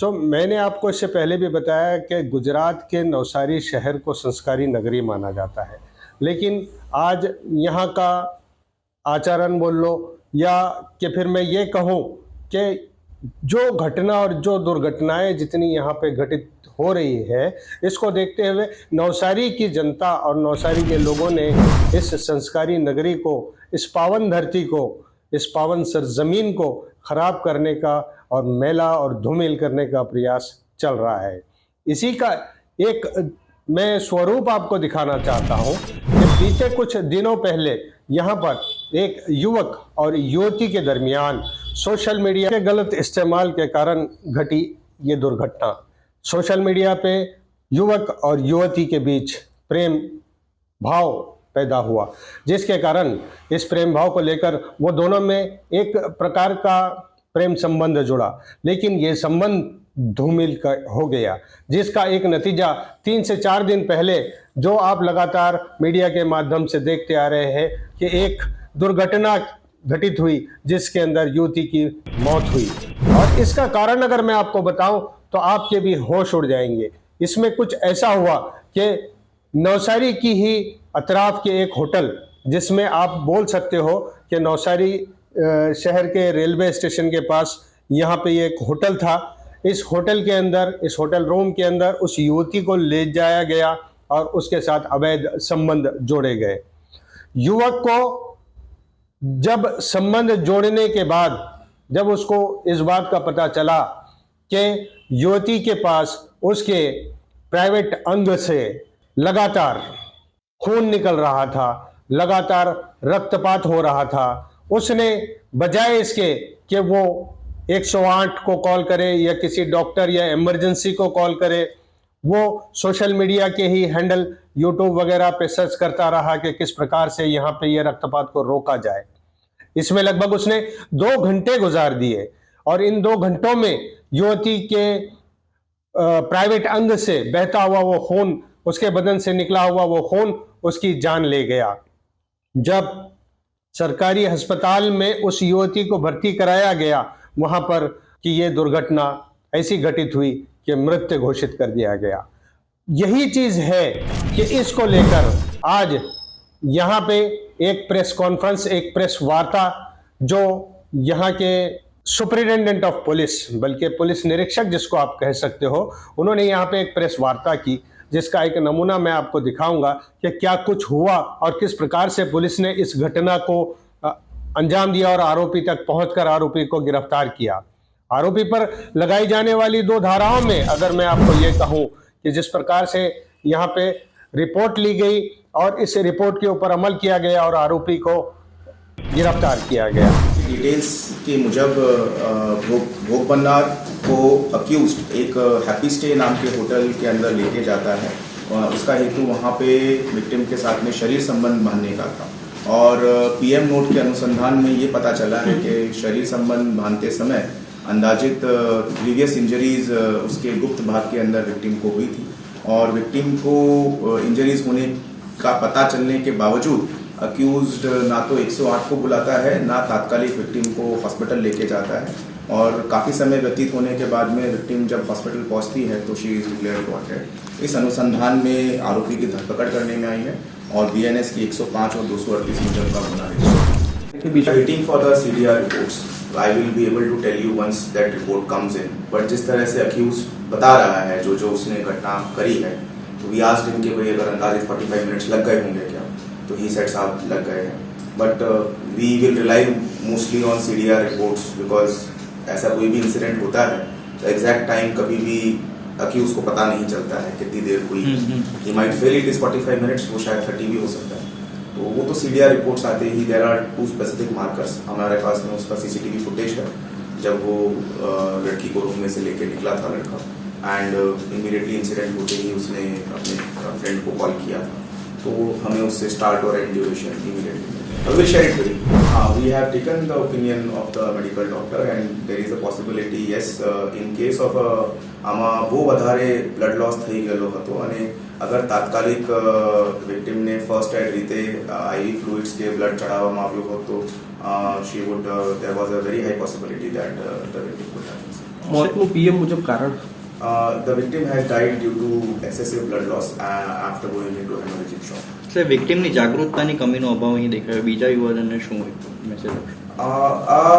मैंने आपको इससे पहले भी बताया कि गुजरात के नवसारी शहर को संस्कारी नगरी माना जाता है, लेकिन आज यहाँ का आचरण बोल लो या कि फिर मैं ये कहूँ कि जो घटना और जो दुर्घटनाएं जितनी यहाँ पे घटित हो रही है, इसको देखते हुए नवसारी की जनता और नवसारी के लोगों ने इस संस्कारी नगरी को, इस पावन धरती को, इस पावन सरजमीन को खराब करने का और मैला और धूमिल करने का प्रयास चल रहा है। इसी का एक मैं स्वरूप आपको दिखाना चाहता हूँ कि बीते कुछ दिनों पहले यहाँ पर एक युवक और युवती के दरमियान सोशल मीडिया के गलत इस्तेमाल के कारण घटी ये दुर्घटना। सोशल मीडिया पे युवक और युवती के बीच प्रेम भाव पैदा हुआ, जिसके कारण इस प्रेम भाव को लेकर वो दोनों में एक प्रकार का प्रेम संबंध जुड़ा, लेकिन ये संबंध धूमिल का हो गया, जिसका एक नतीजा 3 से 4 दिन पहले जो आप लगातार मीडिया के माध्यम से देखते आ रहे हैं कि एक दुर्घटना घटित हुई जिसके अंदर युवती की मौत हुई। और इसका कारण अगर मैं आपको बताऊं तो आपके भी होश उड़ जाएंगे। इसमें कुछ ऐसा हुआ कि नवसारी की ही अतराफ के एक होटल, जिसमें आप बोल सकते हो कि नवसारी शहर के रेलवे स्टेशन के पास यहाँ पे एक होटल था। इस होटल के अंदर, इस होटल रूम के अंदर उस युवती को ले जाया गया और उसके साथ अवैध संबंध जोड़े गए। युवक को जब संबंध जोड़ने के बाद जब उसको इस बात का पता चला कि युवती के पास उसके प्राइवेट अंग से लगातार खून निकल रहा था, लगातार रक्तपात हो रहा था, उसने बजाय इसके कि वो 108 को कॉल करे या किसी डॉक्टर या इमरजेंसी को कॉल करे, वो सोशल मीडिया के ही हैंडल यूट्यूब वगैरह पे सर्च करता रहा कि किस प्रकार से यहाँ पे ये रक्तपात को रोका जाए। इसमें लगभग उसने 2 घंटे गुजार दिए और इन 2 घंटों में युवती के प्राइवेट अंग से बहता हुआ वो खून, उसके बदन से निकला हुआ वो खून उसकी जान ले गया। जब सरकारी अस्पताल में उस युवती को भर्ती कराया गया, वहां पर कि ये दुर्घटना ऐसी घटित हुई कि मृत घोषित कर दिया गया। यही चीज है कि इसको लेकर आज यहाँ पे एक प्रेस कॉन्फ्रेंस, एक प्रेस वार्ता जो यहाँ के सुपरिटेंडेंट ऑफ पुलिस, बल्कि पुलिस निरीक्षक जिसको आप कह सकते हो, उन्होंने यहाँ पे एक प्रेस वार्ता की, जिसका एक नमूना मैं आपको दिखाऊंगा कि क्या कुछ हुआ और किस प्रकार से पुलिस ने इस घटना को अंजाम दिया और आरोपी तक पहुंचकर आरोपी को गिरफ्तार किया। आरोपी पर लगाई जाने वाली 2 धाराओं में अगर मैं आपको ये कहूं कि जिस प्रकार से यहाँ पे रिपोर्ट ली गई और इस रिपोर्ट के ऊपर अमल किया गया और आरोपी को गिरफ्तार किया गया। डिटेल्स के मुजब भोग बन्नार को अक्यूज्ड एक हैप्पी स्टे नाम के होटल के अंदर लेके जाता है। उसका हेतु वहाँ पे विक्टिम के साथ में शरीर संबंध बांधने का था और पीएम नोट के अनुसंधान में ये पता चला है कि शरीर संबंध बांधते समय अंदाजित प्रीवियस इंजरीज उसके गुप्त भाग के अंदर विक्टिम को हुई थी और विक्टिम को इंजरीज होने का पता चलने के बावजूद अक्यूज्ड ना तो 108 को बुलाता है ना तात्कालिक विक्टिम को हॉस्पिटल लेके जाता है और काफ़ी समय व्यतीत होने के बाद में विक्टिम जब हॉस्पिटल पहुंचती है तो शी इज डिक्लेयर्ड वांटेड। इस अनुसंधान में आरोपी की धरपकड़ करने में आई है और बीएनएस की 105 और 238 मुजब का गुना रजिस्टर। Waiting for the CDR reports, I will be able to tell you once that report comes in. But जिस तरह से अक्यूज बता रहा है जो उसने घटना करी है, तो वी आस्क्ड हिम कि भाई अगर अंदाजे 45 मिनट्स लग गए होंगे क्या, तो ही सेड साहब लग गए हैं। But we will rely mostly on CDR reports because ऐसा कोई भी इंसिडेंट होता है तो एग्जैक्ट टाइम कभी भी अक्यूज को पता नहीं चलता है कितनी देर हुई। He might fail it is 45 minutes, वो शायद 30 भी हो सकता है। तो वो तो सीडीआर रिपोर्ट्स आते ही देयर आर 2 स्पेसिफिक मार्कर्स। हमारे पास में उसका सीसीटीवी फुटेज है जब वो लड़की को रूम में से लेके निकला था लड़का, एंड इमीडिएटली इंसिडेंट होते ही उसने अपने फ्रेंड को कॉल किया था, तो हमें उससे स्टार्ट और and duration immediately I will share it with you. We have taken the opinion of the medical doctor and there is a possibility, yes, in case of આમાં બહુ વધારે બ્લડ લોસ થઈ ગયેલો હતો અને અગર તાત્કાલિક વિક્ટિમને ફર્સ્ટ એડ રીતે આઈવી ફ્લુઇડ્સ કે બ્લડ ચડાવવામાં આવ્યો હોત તો she would there was a very high possibility that the victim could have. મોતનું પીએમ મુજબ કારણ? The victim has died due to excessive blood loss after going into hemorrhagic shock. Sir વિક્ટિમની જાગૃતતાની કમીનો અભાવ અહીં દેખાયો. બીજા યુવાનોને શું મેસેજ આપશો? આ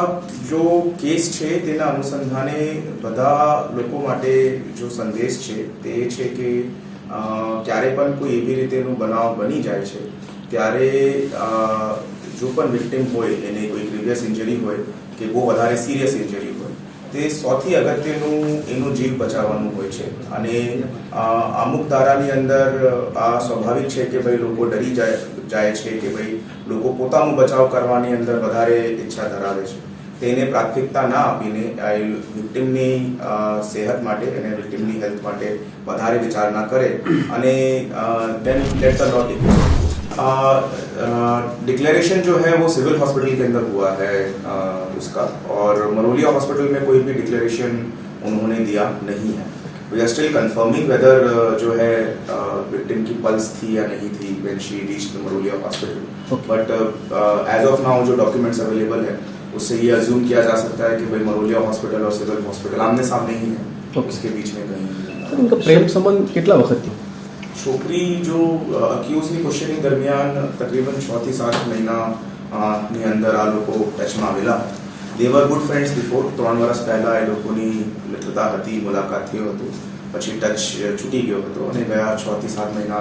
જો કેસ છે તેના અનુસંધાને બધા લોકો માટે જો સંદેશ છે તે છે કે ક્યારે પણ કોઈ એવી રીતેનું બનાવ બની જાય છે ત્યારે જો પણ વિક્ટિમ હોય એને કોઈ ગ્રીવિયસ ઇન્જરી હોય કે બહુ વધારે સિરિયસ ઇન્જરી હોય તે સૌથી અગત્યનું એનું જીવ બચાવવાનું હોય છે અને અમુક ધારાની અંદર આ સ્વાભાવિક છે કે ભાઈ લોકો ડરી જાય છે કે ભાઈ લોકો પોતાનું બચાવ કરવાની અંદર વધારે ઈચ્છા ધરાવે છે તેને પ્રાથમિકતા ના આપીને વિક્ટિમની સેહત માટે અને વિક્ટિમની હેલ્થ માટે વધારે વિચાર ના કરે અને then let the law take declaration जो है वो सिविल हॉस्पिटल के अंदर हुआ है उसका और मरोलिया हॉस्पिटल में कोई भी डिक्लेरेशन उन्होंने दिया नहीं है. We are still confirming whether जो है विक्टिम की पल्स थी या नहीं थी व्हेन शी रीच्ड द मरोलिया hospital. But as of now जो डॉक्यूमेंट्स अवेलेबल है उससे ये अज्यूम किया जा सकता है कि भाई मरोलिया हॉस्पिटल और सिविल हॉस्पिटल आमने सामने ही है. उसके बीच में कहीं उनका प्रेम संबंध કેટલા વખતથી? છોકરી જો અક્યુઝની ક્વેશ્ચનિંગ દરમિયાન તકરીબન 6 થી 7 મહિનાની અંદર આ લોકો ટચમાં આવેલા. દે વર ગુડ ફ્રેન્ડ્સ બિફોર. 3 વર્ષ પહેલાં એ લોકોની મિત્રતા હતી, મુલાકાત થયો હતો, પછી ટચ છૂટી ગયો હતો અને ગયા 6 થી 7 મહિના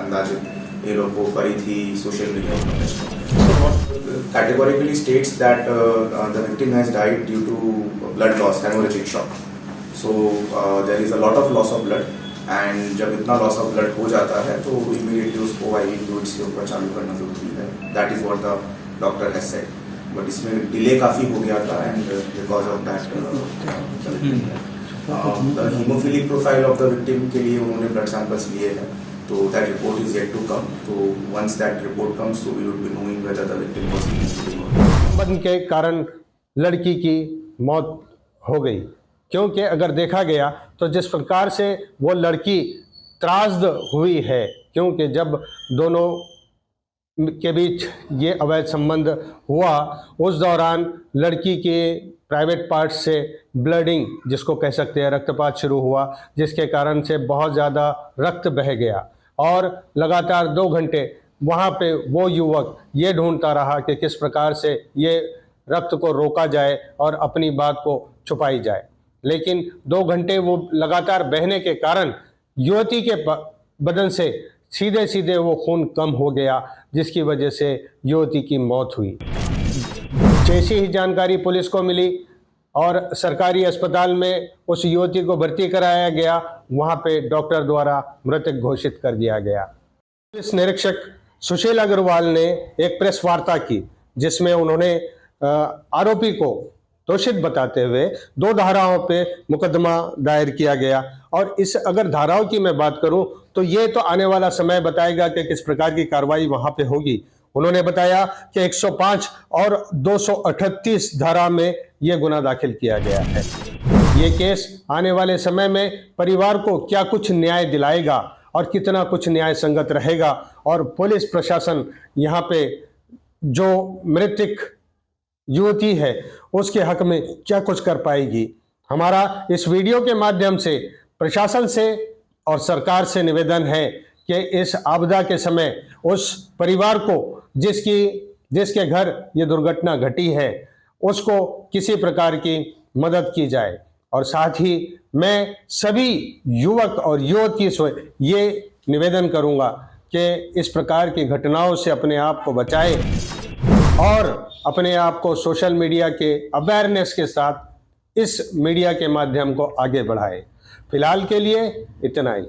અંદાજે એ લોકો ફરીથી સોશિયલ મીડિયા ઉપર ટચમાં. Categorically states that the victim has died due to blood loss, hemorrhagic shock. So there is a lot of loss of blood. And जब इतना लॉस ऑफ ब्लड हो जाता है तो इमीडिएटली उसको आईवी फ्लूइड्स के ऊपर चालू करना जरूरी है. That is what the doctor has said. But इसमें डिले काफ़ी हो गया था and because of that the hemophilic profile of the victim के लिए उन्होंने ब्लड सैंपल्स लिए हैं. तो that report is yet to come. तो वंस दैट रिपोर्ट कम्स तो we would be knowing whether the victim was संबंध के कारण लड़की की मौत हो गई. क्योंकि अगर देखा गया तो जिस प्रकार से वो लड़की त्रासद हुई है, क्योंकि जब दोनों के बीच ये अवैध संबंध हुआ उस दौरान लड़की के प्राइवेट पार्ट से ब्लडिंग जिसको कह सकते हैं रक्तपात शुरू हुआ, जिसके कारण से बहुत ज़्यादा रक्त बह गया और लगातार 2 घंटे वहाँ पे वो युवक ये ढूंढता रहा कि किस प्रकार से ये रक्त को रोका जाए और अपनी बात को छुपाई जाए. लेकिन 2 घंटे वो लगातार बहने के कारण युवती के बदन से सीधे सीधे वो खून कम हो गया, जिसकी वजह से युवती की मौत हुई. जैसी ही जानकारी पुलिस को मिली और सरकारी अस्पताल में उस युवती को भर्ती कराया गया, वहाँ पे डॉक्टर द्वारा मृतक घोषित कर दिया गया. पुलिस निरीक्षक सुशील अग्रवाल ने एक प्रेस वार्ता की जिसमें उन्होंने आरोपी को दोषित बताते हुए 2 धाराओं पे मुकदमा दायर किया गया. और इस अगर धाराओं की मैं बात करूं तो ये तो आने वाला समय बताएगा कि किस प्रकार की कार्रवाई वहां पे होगी. उन्होंने बताया कि 105 और 238 धारा में ये गुना दाखिल किया गया है. ये केस आने वाले समय में परिवार को क्या कुछ न्याय दिलाएगा और कितना कुछ न्याय संगत रहेगा और पुलिस प्रशासन यहाँ पे जो मृतक युवती है उसके हक में क्या कुछ कर पाएगी. हमारा इस वीडियो के माध्यम से प्रशासन से और सरकार से निवेदन है कि इस आपदा के समय उस परिवार को जिसके घर ये दुर्घटना घटी है उसको किसी प्रकार की मदद की जाए. और साथ ही मैं सभी युवक और युवती से ये निवेदन करूँगा कि इस प्रकार की घटनाओं से अपने आप को बचाए और अपने आप को सोशल मीडिया के अवेयरनेस के साथ इस मीडिया के माध्यम को आगे बढ़ाए. फिलहाल के लिए इतना ही.